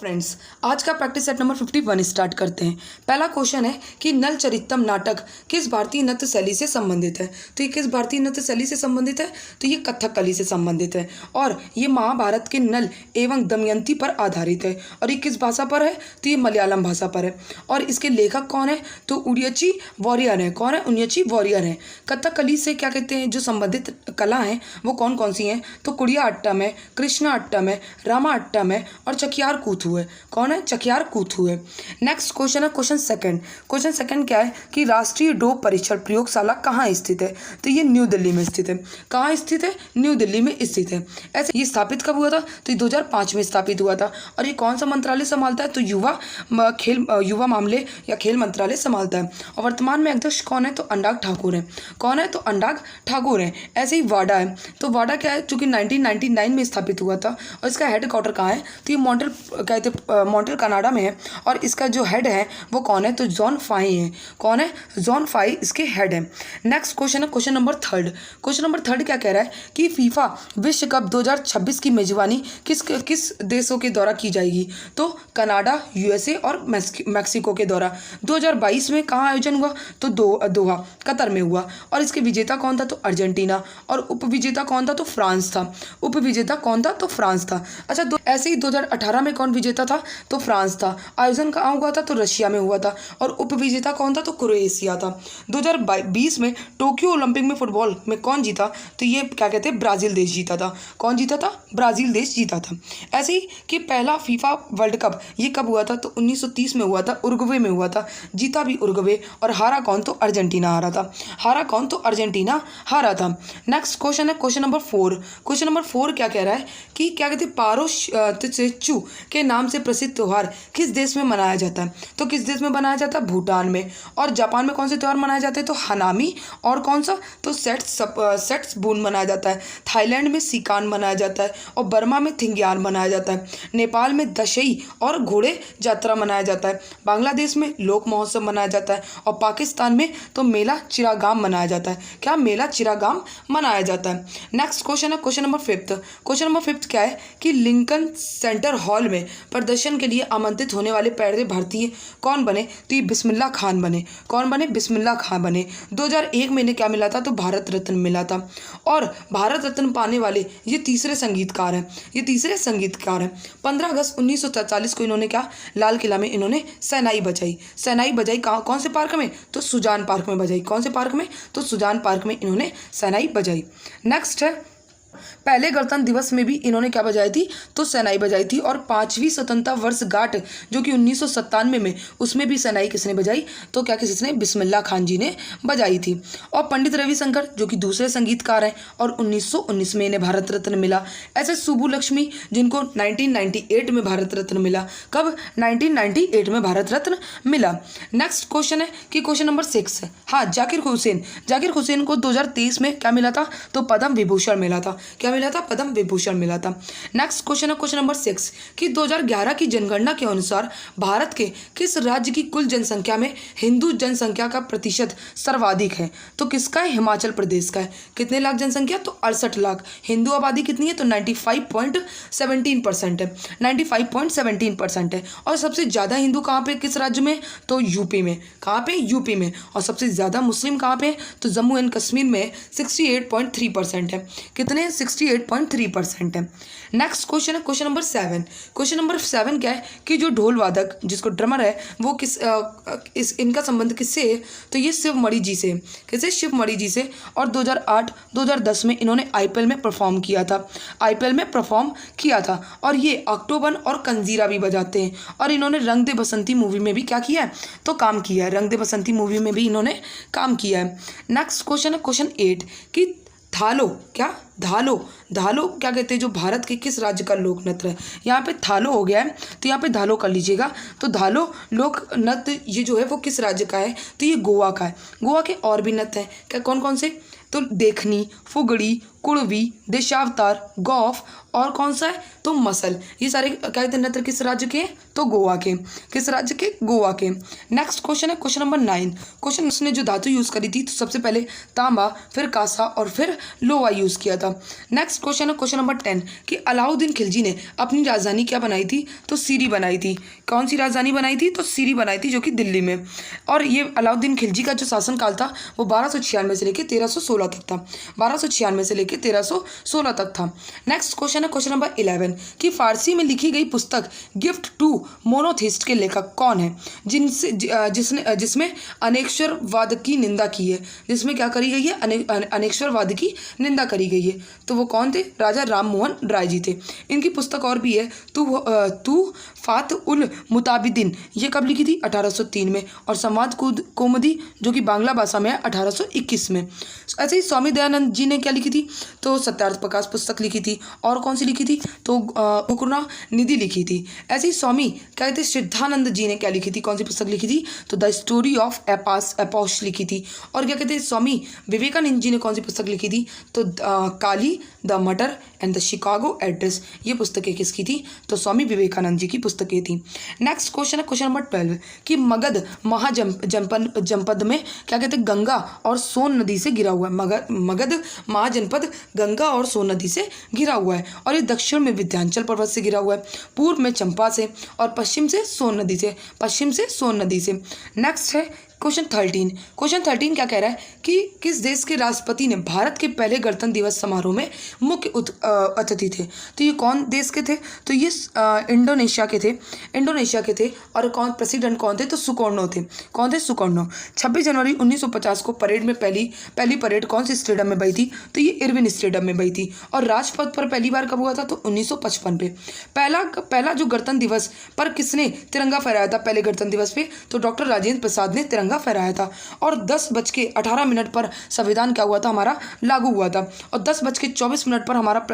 Friends, आज का practice set number 51 start करते हैं। पहला क्वेश्चन है कि नल चरितम नाटक किस भारतीय नृत्य शैली से संबंधित है। तो ये किस भारतीय नृत्य शैली से संबंधित है? तो ये कथकली से संबंधित है और ये महाभारत के नल एवं दमयंती पर आधारित है। और ये किस भाषा पर है? तो ये मलयालम भाषा पर है। और इसके लेखक कौन है? तो उड़ियची वॉरियर है। कौन है? उड़ियची वॉरियर है। कथकली से क्या कहते हैं, जो संबंधित कला हैं वो कौन कौन सी हैं? तो कुड़िया अट्टम है, कृष्णा अट्टम है, रामा अट्टम है और चकियार कूथू है। कौन है? चकियार कूथू है। नेक्स्ट क्वेश्चन है क्वेश्चन सेकंड। क्वेश्चन सेकंड क्या है कि राष्ट्रीय डोप परीक्षण प्रयोगशाला कहाँ स्थित है? तो ये न्यू दिल्ली में स्थित है। कहाँ स्थित है? न्यू दिल्ली में स्थित है। ऐसे ये स्थापित कब हुआ था? तो ये 2005 में स्थापित हुआ था। और ये कौन सा मंत्रालय संभालता है? तो युवा मामले या खेल मंत्रालय संभालता है। और वर्तमान में अध्यक्ष कौन है? तो अनुराग ठाकुर है। कौन है? तो अनुराग ठाकुर है। ऐसे ही वाडा है। तो वाडा क्या है? चूंकि 1999 में स्थापित हुआ था। और इसका हेड क्वार्टर कहाँ है? तो ये मॉन्ट्रियल कनाडा में है। और इसका जो हेड है वो कौन है? तो जॉन फाई है। कौन है? जॉन फाई इसके हेड है। नेक्स्ट क्वेश्चन है question number third. Question number third क्या कह रहा है कि फीफा विश्व कप 2026 की मेजबानी किस देशों के द्वारा की जाएगी? तो कनाडा, यूएसए और मैक्सिको के द्वारा। 2022 में कहाँ आयोजन हुआ? तो दोहा कतर में हुआ। और इसके विजेता कौन था? तो अर्जेंटीना। और उपविजेता कौन था? तो फ्रांस था। उपविजेता कौन था? तो फ्रांस था। अच्छा, ऐसे ही 2018 में कौन विजेता था? तो फ्रांस था। आयोजन कहाँ हुआ था? तो रशिया में हुआ था। और उपविजेता कौन था? तो क्रोएशिया था। 2020 में टोक्यो ओलंपिक में फुटबॉल में कौन जीता? तो ये क्या कहते हैं, ब्राज़ील देश जीता था। कौन जीता था? ब्राज़ील देश जीता था। ऐसे ही कि पहला फीफा वर्ल्ड कप ये कब हुआ था? तो 1930 में हुआ था। उरुग्वे में हुआ था। जीता भी उरुग्वे और हारा कौन? तो अर्जेंटीना हारा था। हारा कौन? तो अर्जेंटीना हारा था। नेक्स्ट क्वेश्चन है क्वेश्चन नंबर 4। क्वेश्चन नंबर 4 क्या कह रहा है कि क्या कहते हैं, पारो त्सेचू के नाम से प्रसिद्ध त्यौहार किस देश में मनाया जाता है? तो किस देश में मनाया जाता है? भूटान में। और जापान में कौन से त्यौहार मनाए जाते हैं? तो हनामी। और कौन सा? तो सेट्सबून मनाया जाता है। थाईलैंड में सिकान मनाया जाता है। और बर्मा में थिंग्यान मनाया जाता है। नेपाल में दशई और घोड़े यात्रा मनाया जाता है। बांग्लादेश में लोक महोत्सव मनाया जाता है। और पाकिस्तान में तो मेला चिरागाम मनाया जाता है। क्या? मेला चिरागाम मनाया जाता है। नेक्स्ट क्वेश्चन है क्वेश्चन नंबर 5। क्वेश्चन नंबर 5 क्या है कि लिंकन सेंटर हॉल में प्रदर्शन के लिए आमंत्रित होने वाले पहले भारतीय कौन बने? तो ये बिस्मिल्लाह खान बने। कौन बने? बिस्मिल्लाह खान बने। 2001 में इन्हें क्या मिला था? तो भारत रत्न मिला था। और भारत रत्न पाने वाले ये तीसरे संगीतकार हैं। ये तीसरे संगीतकार हैं। 15 अगस्त 1943 को इन्होंने क्या? लाल किला में इन्होंने शहनाई बजाई। शहनाई बजाई कहाँ? कौन से पार्क में? तो सुजान पार्क में बजाई। कौन से पार्क में? तो सुजान पार्क में इन्होंने शहनाई बजाई। नेक्स्ट है पहले गणतंत्र दिवस में भी इन्होंने क्या बजाई थी? तो शहनाई बजाई थी। और 5वीं स्वतंत्रता वर्षगांठ जो कि 1997 में उसमें भी शहनाई किसने बजाई? तो क्या किसने? बिस्मिल्लाह खान जी ने बजाई थी। और पंडित रविशंकर जो कि दूसरे संगीतकार हैं और 1919 में इन्हें भारत रत्न मिला। ऐसे सुब्बू लक्ष्मी जिनको 1998 में भारत रत्न मिला। कब? 1998 में भारत रत्न मिला। नेक्स्ट क्वेश्चन है कि क्वेश्चन नंबर 6 है। हाँ, जाकिर हुसैन को 2023 में क्या मिला था? तो पद्म विभूषण मिला था। क्या मिला था? पद्म विभूषण मिला था। नेक्स्ट क्वेश्चन है क्वेश्चन नंबर 6 कि 2011 की जनगणना के अनुसार भारत के किस राज्य की कुल जनसंख्या में हिंदू जनसंख्या का प्रतिशत सर्वाधिक है? तो किसका है? हिमाचल प्रदेश का है। कितने लाख जनसंख्या? तो 68 लाख। हिंदू आबादी कितनी है? तो 95.17% है। 95.17% है। और सबसे ज़्यादा हिंदू कहाँ पे, किस राज्य में? तो यूपी में। कहाँ पे? यूपी में। और सबसे ज़्यादा मुस्लिम कहाँ पे? तो जम्मू एंड कश्मीर में 68.3% है। कितने? 68.3% है। नेक्स्ट क्वेश्चन है क्वेश्चन नंबर 7। क्वेश्चन नंबर 7 क्या है कि जो ढोल वादक जिसको ड्रमर है वो इनका संबंध किससे है? तो ये शिवमणि जी से। किससे? शिवमणि जी से। और 2008-2010 में इन्होंने आईपीएल में परफॉर्म किया था। और ये अक्टोबन और कंजीरा भी बजाते हैं। और इन्होंने रंग दे बसंती मूवी में भी क्या किया है? तो काम किया है। रंग दे बसंती मूवी में भी इन्होंने काम किया है। नेक्स्ट क्वेश्चन है क्वेश्चन 8 कि धालो क्या कहते हैं, जो भारत के किस राज्य का लोक नृत्य है? यहाँ पे थालो हो गया है तो यहाँ पे धालो कर लीजिएगा। तो धालो लोक नृत्य ये जो है वो किस राज्य का है? तो ये गोवा का है। गोवा के और भी नृत्य हैं। क्या? कौन कौन से? तो देखनी, फुगड़ी, कुड़वी, देशावतार, गौफ और कौन सा है तो मसल। ये सारे क्या कहते हैं नृत्य किस राज्य के हैं तो गोवा के। किस राज्य के गोवा के। नेक्स्ट क्वेश्चन है क्वेश्चन नंबर 9। क्वेश्चन उसने जो धातु यूज़ करी थी तो सबसे पहले तांबा, फिर कांसा और फिर लोहा यूज़ किया था। नेक्स्ट क्वेश्चन है क्वेश्चन नंबर 10 कि अलाउद्दीन खिलजी ने अपनी राजधानी क्या बनाई थी तो सीरी बनाई थी। कौन सी राजधानी बनाई थी तो सीरी बनाई थी जो कि दिल्ली में। और ये अलाउद्दीन खिलजी का जो शासनकाल था वो 1296 से लेकर 1316 तक था। 1296 से लेकर 1316 तक था। नेक्स्ट क्वेश्चन है क्वेश्चन नंबर 11 कि फारसी में लिखी गई पुस्तक गिफ्ट टू मोनोथिस्ट के लेखक कौन है जिसमें अनेकश्वरवाद की निंदा की है। जिसमें क्या करी गई है अनेकश्वरवाद की निंदा करी गई है। तो वो कौन थे राजा राम मोहन राय जी थे। इनकी पुस्तक और भी है तू फात उल मुताबिदीन। ये कब लिखी थी 1803 में। और संवाद कौमुदी जो कि बांग्ला भाषा में है 1821 में। ऐसे ही स्वामी दयानंद जी ने क्या लिखी थी तो सत्यार्थ प्रकाश पुस्तक लिखी थी। और कौन सी लिखी थी तो करुणा निधि लिखी थी। ऐसे ही स्वामी क्या कहते हैं सिद्धानंद जी ने क्या लिखी थी कौन सी पुस्तक लिखी थी तो द स्टोरी ऑफ एपोश लिखी थी। और क्या कहते हैं स्वामी विवेकानंद जी ने कौन सी पुस्तक लिखी थी तो काली, द मटर एंड द शिकागो एड्रेस। ये पुस्तकें किसकी थी तो स्वामी विवेकानंद जी की पुस्तकें थी। नेक्स्ट क्वेश्चन है क्वेश्चन नंबर 12 कि मगध महाजनपद में क्या कहते हैं गंगा और सोन नदी से घिरा हुआ है। मगध महाजनपद गंगा और सोन नदी से घिरा हुआ है। और ये दक्षिण में विंध्याचल पर्वत से घिरा हुआ है, पूर्व में चंपा से और पश्चिम से सोन नदी से। नेक्स्ट है क्वेश्चन 13। क्वेश्चन 13 क्या कह रहा है कि किस देश के राष्ट्रपति ने भारत के पहले गणतंत्र दिवस समारोह में मुख्य अतिथि थे। तो ये कौन देश के थे तो ये इंडोनेशिया के थे। और प्रेसिडेंट कौन थे तो सुकर्णो थे। कौन थे सुकर्णो। 26 जनवरी 1950 को परेड में पहली परेड कौन सी स्टेडियम में बही थी तो ये इरविन स्टेडियम में बही थी। और राजपथ पर पहली बार कब हुआ था तो 1955 पे। पहला जो गणतंत्र दिवस पर किसने तिरंगा फहराया था पहले गणतंत्र दिवस पे तो डॉक्टर राजेंद्र प्रसाद ने तिरंगा फहराया था। और 10:18 पर संविधान क्या हुआ था हमारा लागू हुआ था। और 10:24 पर हमारा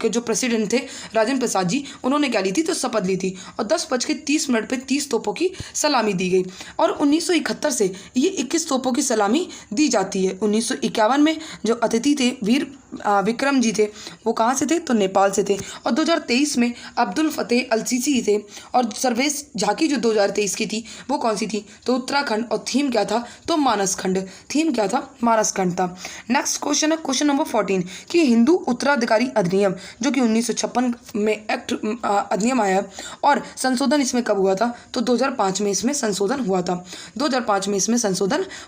जो प्रेसिडेंट थे राजेंद्र प्रसाद जी उन्होंने क्या ली थी तो शपथ ली थी। और 10:30 पे 30 तोपों की सलामी दी गई। और 1971 से ये 21 तोपों की सलामी दी जाती है। 1951 में जो अतिथि थे वीर विक्रम जी थे वो कहाँ से थे तो नेपाल से थे। और 2023 में अब्दुल फतेह अल सीसी थे। और सर्वेश झांकी जो 2023 की थी वो कौन सी थी तो उत्तराखंड। और थीम क्या था तो मानसखंड था। नेक्स्ट क्वेश्चन है क्वेश्चन नंबर 14 कि हिंदू उत्तराधिकारी अधिनियम जो कि 1956 में एक्ट अधिनियम आया और संशोधन इसमें कब हुआ था तो 2005 में इसमें संशोधन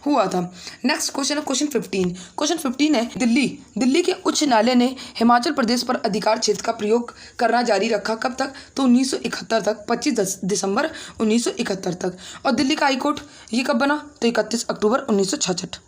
हुआ था। नेक्स्ट क्वेश्चन है क्वेश्चन 15। क्वेश्चन 15 है दिल्ली के उच्च न्यायालय ने हिमाचल प्रदेश पर अधिकार क्षेत्र का प्रयोग करना जारी रखा कब तक तो 1971 तक 25 दिसंबर 1971 तक। और दिल्ली का हाईकोर्ट ये कब बना तो 31 अक्टूबर 1966।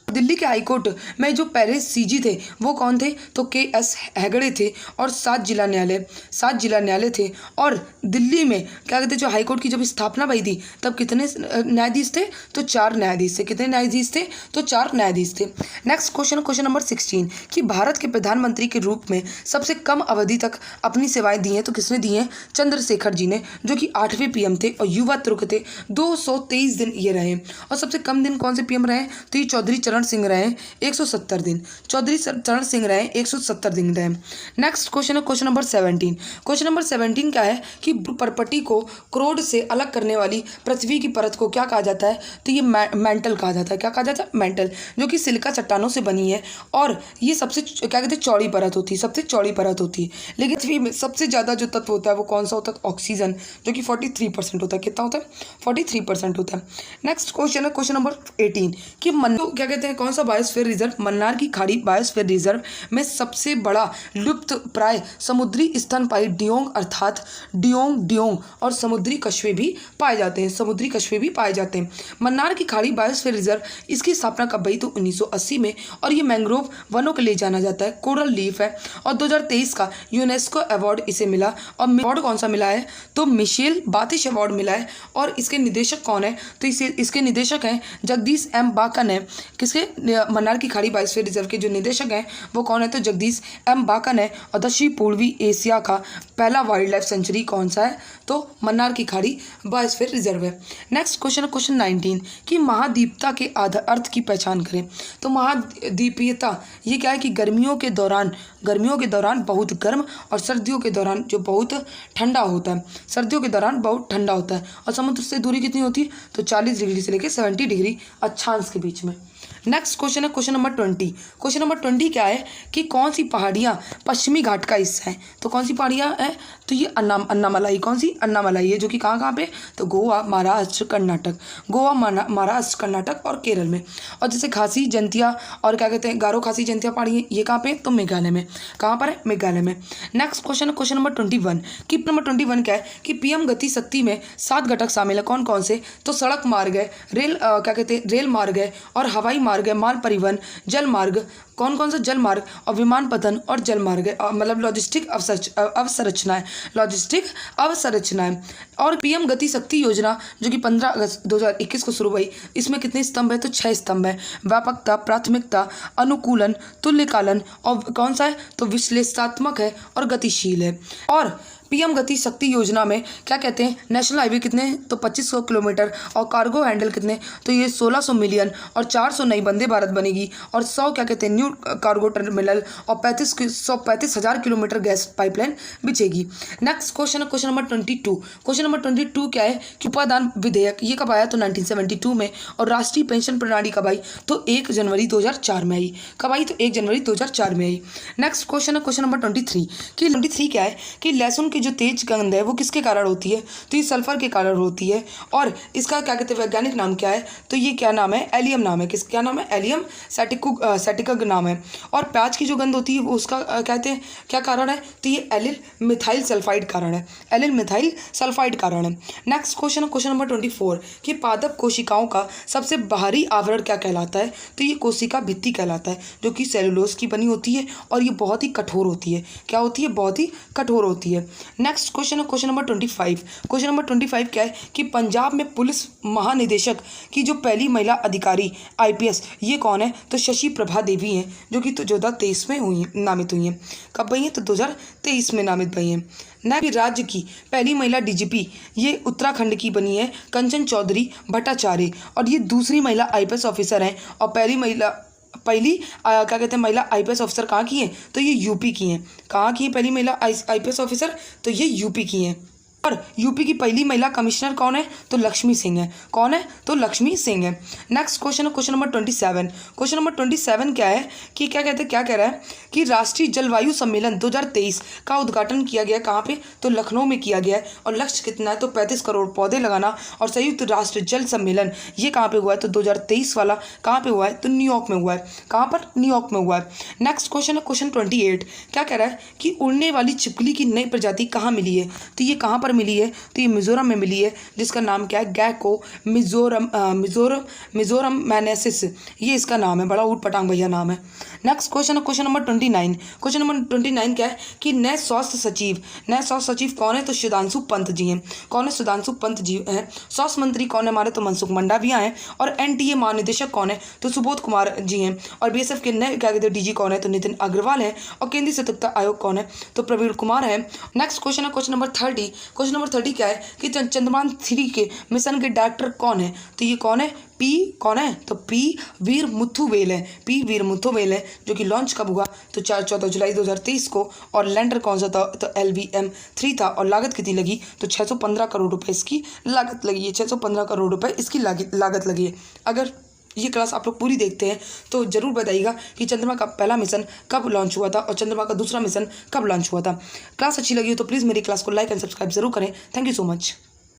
दिल्ली के हाईकोर्ट में जो पहले सीजी थे वो कौन थे तो KS हेगड़े थे। और 7 जिला न्यायालय थे। और दिल्ली में क्या कहते हैं जो हाईकोर्ट की जब स्थापना हुई थी तब कितने न्यायाधीश थे तो 4 न्यायाधीश थे। कितने न्यायाधीश थे तो 4 न्यायाधीश थे। नेक्स्ट क्वेश्चन नंबर 16 कि भारत के प्रधानमंत्री के रूप में सबसे कम अवधि तक अपनी सेवाएं दी हैं तो किसने दी हैं चंद्रशेखर जी ने जो कि 8वें PM थे और युवा तुर्क थे। 223 दिन ये रहे। और सबसे कम दिन कौन से PM रहे तो ये चौधरी चरण सिंह रहे 170 दिन। नेक्स्ट क्वेश्चन है क्वेश्चन नंबर 17। क्वेश्चन नंबर 17 क्या है कि परपटी को क्रोड से अलग करने वाली पृथ्वी की परत को क्या कहा जाता है तो ये मेंटल कहा जाता है। क्या कहा जाता है मेंटल जो कि सिलिका चट्टानों से बनी है। और ये सबसे क्या कहते हैं चौड़ी परत होती है। लेकिन पृथ्वी में सबसे ज़्यादा जो तत्व होता है वो कौन सा होता है ऑक्सीजन जो कि 43% होता है। कितना होता है 43% होता है। नेक्स्ट क्वेश्चन है क्वेश्चन नंबर 18 कि क्या कहते हैं कौन सा बायोस्फीयर रिजर्व मन्नार की खाड़ी बायोस्फीयर रिजर्व में सबसे बड़ा लुप्त प्राय समुद्री स्तनपायी डियोंग अर्थात डियोंग और समुद्री कछुए भी पाए जाते हैं। मन्नार की खाड़ी बायोस्फीयर रिजर्व इसकी स्थापना कब हुई तो 1980 में। और ये मैंग्रोव वनों के लिए जाना जाता है, कोरल लीफ है। और 2023 का यूनेस्को अवार्ड इसे मिला। और अवार्ड कौन सा मिला है तो मिशेल बातिश अवार्ड मिला है। और इसके निदेशक कौन है तो इसके निदेशक हैं जगदीश M बाकन है। किसके मन्नार की खाड़ी बायोस्फीयर रिजर्व के जो निदेशक हैं वो कौन है तो जगदीश M बाकन है। और दक्षिण पूर्वी एशिया का पहला वाइल्ड लाइफ सेंचुरी कौन सा है? तो मन्नार की खाड़ी बायोस्फीयर रिजर्व है। नेक्स्ट क्वेश्चन है क्वेश्चन 19 कि महाद्वीपता के अर्थ की पहचान करें। तो महाद्वीपीयता ये क्या है कि गर्मियों के दौरान बहुत गर्म और सर्दियों के दौरान जो बहुत ठंडा होता है, सर्दियों के दौरान बहुत ठंडा होता है। और समुद्र से दूरी कितनी होती है? तो 40 डिग्री से लेकर 70 डिग्री अक्षांश के बीच में। नेक्स्ट क्वेश्चन है क्वेश्चन नंबर 20। क्वेश्चन नंबर 20 क्या है कि कौन सी पहाड़ियाँ पश्चिमी घाट का हिस्सा है? तो कौन सी पहाड़ियाँ हैं? तो ये अन्नामलाई। कौन सी? अन्नामलाई है, जो कि कहाँ पे? तो गोवा, महाराष्ट्र, कर्नाटक। गोवा, महाराष्ट्र, कर्नाटक और केरल में। और जैसे खासी जंतिया और क्या कहते हैं गारो खासी जंतिया पहाड़ी, ये कहाँ पे? तो मेघालय में। कहाँ पर है? मेघालय में। नेक्स्ट क्वेश्चन है क्वेश्चन नंबर 21 कि नंबर 21 क्या है कि पीएम गति शक्ति में 7 घटक शामिल है। कौन कौन से? तो सड़क मार्ग है, रेल मार्ग है और हवाई मार्ग है, माल परिवहन, जल मार्ग। कौन कौन सा? जल मार्ग और विमान पतन और जल मार्ग है, मतलब लॉजिस्टिक अवसंरचना है, लॉजिस्टिक अवसंरचना है। और पीएम गति शक्ति योजना जो कि 15 अगस्त 2021 को शुरू हुई, इसमें कितने स्तंभ है? तो 6 स्तंभ है। व्यापकता, प्राथमिकता, अनुकूलन, तुल्यकालन और कौन सा है? तो विश्लेषणात्मक है और गतिशील है। और पीएम गति शक्ति योजना में क्या कहते हैं? नेशनल हाईवे कितने? तो 2500 किलोमीटर और कार्गो हैंडल कितने? तो ये 1600 मिलियन और 400 नई वंदे भारत बनेगी और 100 क्या कहते हैं न्यू कार्गो टर्मिनल और 35,000 किलोमीटर गैस पाइपलाइन बिछेगी। नेक्स्ट क्वेश्चन है क्वेश्चन नंबर 22। क्वेश्चन नंबर 22 क्या है कि उपादान विधेयक ये कब आया? तो 1972 में। और राष्ट्रीय पेंशन प्रणाली कब आई? तो 1 जनवरी 2004 में आई। कब आई? तो 1 जनवरी 2004 में आई। नेक्स्ट क्वेश्चन है क्वेश्चन नंबर 23 कि 23 क्या है कि लहसुन की जो तेज गंध है वो किसके कारण होती है? तो ये सल्फर के कारण होती है। और इसका क्या कहते हैं वैज्ञानिक नाम क्या है? तो ये क्या नाम है? एलियम नाम है। क्या नाम है? एलियम सैटिका नाम है। और प्याज की जो गंध होती है वो उसका कहते हैं क्या कारण है? तो ये एलिल मिथाइल सल्फाइड कारण है, एलिल मिथाइल सल्फाइड कारण है। नेक्स्ट क्वेश्चन है क्वेश्चन नंबर 24 कि पादप कोशिकाओं का सबसे बाहरी आवरण क्या कहलाता है? तो ये कोशिका भित्ति कहलाता है, जो कि सेलुलोज की बनी होती है और ये बहुत ही कठोर होती है। क्या होती है? बहुत ही कठोर होती है। नेक्स्ट क्वेश्चन है क्वेश्चन नंबर 25। क्वेश्चन नंबर 25 क्या है कि पंजाब में पुलिस महानिदेशक की जो पहली महिला अधिकारी IPS ये कौन है? तो शशि प्रभा देवी हैं, जो कि 2023 में नामित हुई हैं। कब हुई हैं? तो 2023 में नामित हुई हैं। नेक्स्ट राज्य की पहली महिला DGP ये उत्तराखंड की बनी है कंचन चौधरी भट्टाचार्य और ये दूसरी महिला IPS ऑफिसर हैं। और पहली क्या कहते हैं महिला IPS ऑफिसर कहाँ की हैं? तो ये यूपी की हैं। कहाँ की है पहली महिला IPS ऑफिसर? तो ये यूपी की हैं। और यूपी की पहली महिला कमिश्नर कौन है? तो लक्ष्मी सिंह है। कौन है? तो लक्ष्मी सिंह है। नेक्स्ट क्वेश्चन है क्वेश्चन नंबर 27। क्वेश्चन नंबर 27 क्या है कि क्या कहते हैं क्या कह रहा है कि राष्ट्रीय जलवायु सम्मेलन 2023 का उद्घाटन किया गया कहाँ पे? तो लखनऊ में किया गया है। और लक्ष्य कितना है? तो 35 करोड़ पौधे लगाना। और संयुक्त राष्ट्र जल सम्मेलन ये कहाँ पे हुआ है? तो 2023 वाला कहाँ पे हुआ है? तो न्यूयॉर्क में हुआ है। कहाँ पर? न्यूयॉर्क में हुआ है। नेक्स्ट क्वेश्चन है क्वेश्चन 28। क्या कह रहा है कि उड़ने वाली छिपकली की नई प्रजाति कहाँ मिली है? तो ये कहाँ पर मिली है? तो ये मिजोरम में मिली है, जिसका नाम क्या है? गैको मिजोरम मैनेसिस ये इसका नाम है। बड़ा ऊट पटांग भैया नाम है। नेक्स्ट क्वेश्चन है क्वेश्चन नंबर 29। क्वेश्चन नंबर 29 क्या है कि नए स्वास्थ्य सचिव कौन है? तो सुधांशु पंत जी हैं। कौन है? सुधांशु पंत जी हैं। स्वास्थ्य मंत्री कौन है हमारे? तो मनसुख मंडाविया हैं। और NTA महानिदेशक कौन है? तो सुबोध कुमार जी हैं। और BSF के नए क्या कहते हैं DG कौन है? तो नितिन अग्रवाल है। और केंद्रीय सतर्कता आयोग कौन है? तो प्रवीण कुमार है। नेक्स्ट क्वेश्चन है क्वेश्चन नंबर 30। क्वेश्चन नंबर 30 क्या है कि चंद्रयान 3 के मिशन के डायरेक्टर कौन है? तो ये कौन है? कौन है? तो P वीरमुथुवेल है। P वीरमुथुवेल है, जो कि लॉन्च कब हुआ? तो 14 जुलाई 2023 को। और लैंडर कौन सा था? तो LVM-3 था। और लागत कितनी लगी? तो 615 करोड़ रुपए इसकी लागत लगी है। 615 करोड़ रुपए इसकी लागत लगी है। अगर ये क्लास आप लोग पूरी देखते हैं तो ज़रूर बताइएगा कि चंद्रमा का पहला मिशन कब लॉन्च हुआ था और चंद्रमा का दूसरा मिशन कब लॉन्च हुआ था। क्लास अच्छी लगी हो तो प्लीज़ मेरी क्लास को लाइक एंड सब्सक्राइब जरूर करें। Thank you so much.